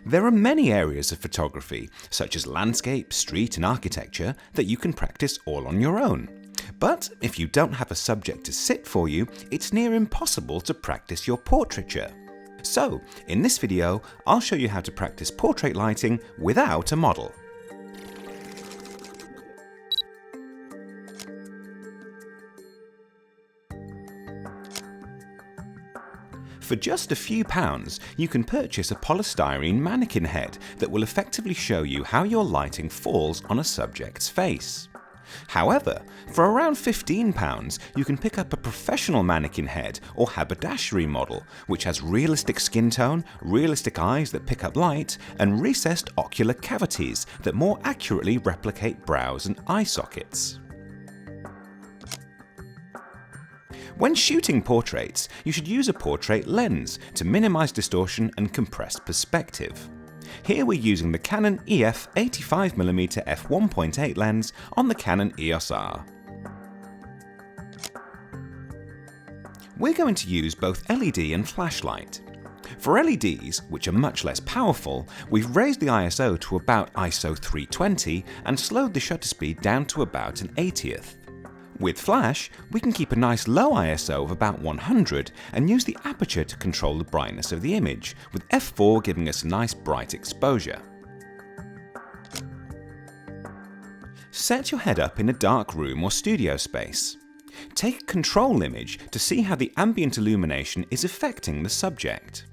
There are many areas of photography, such as landscape, street and architecture, that you can practice all on your own. But if you don't have a subject to sit for you, it's near impossible to practice your portraiture. So, in this video, I'll show you how to practice portrait lighting without a model. For just a few pounds, you can purchase a polystyrene mannequin head that will effectively show you how your lighting falls on a subject's face. However, for around £15, you can pick up a professional mannequin head or haberdashery model, which has realistic skin tone, realistic eyes that pick up light, and recessed ocular cavities that more accurately replicate brows and eye sockets. When shooting portraits, you should use a portrait lens to minimize distortion and compress perspective. Here we're using the Canon EF 85mm f1.8 lens on the Canon EOS R. We're going to use both LED and flashlight. For LEDs, which are much less powerful, we've raised the ISO to about ISO 320 and slowed the shutter speed down to about an 80th. With flash, we can keep a nice low ISO of about 100 and use the aperture to control the brightness of the image, with f4 giving us a nice bright exposure. Set your head up in a dark room or studio space. Take a control image to see how the ambient illumination is affecting the subject.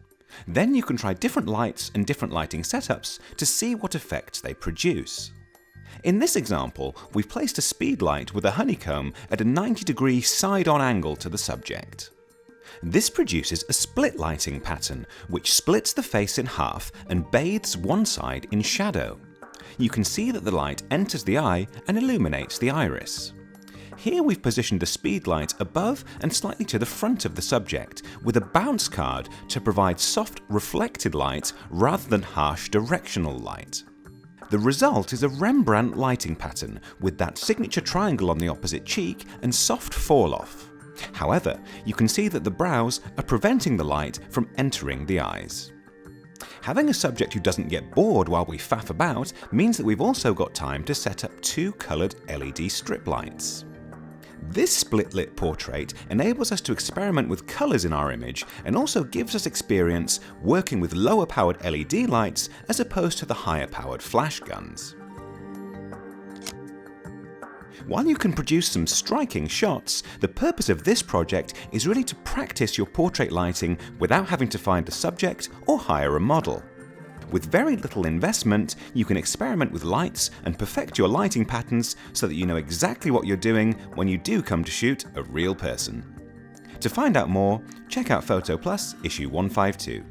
Then you can try different lights and different lighting setups to see what effects they produce. In this example, we've placed a speed light with a honeycomb at a 90-degree side-on angle to the subject. This produces a split lighting pattern, which splits the face in half and bathes one side in shadow. You can see that the light enters the eye and illuminates the iris. Here we've positioned a speed light above and slightly to the front of the subject, with a bounce card to provide soft reflected light rather than harsh directional light. The result is a Rembrandt lighting pattern with that signature triangle on the opposite cheek and soft fall-off. However, you can see that the brows are preventing the light from entering the eyes. Having a subject who doesn't get bored while we faff about means that we've also got time to set up two coloured LED strip lights. This split-lit portrait enables us to experiment with colours in our image and also gives us experience working with lower-powered LED lights as opposed to the higher-powered flash guns. While you can produce some striking shots, the purpose of this project is really to practice your portrait lighting without having to find a subject or hire a model. With very little investment, you can experiment with lights and perfect your lighting patterns so that you know exactly what you're doing when you do come to shoot a real person. To find out more, check out Photo Plus issue 152.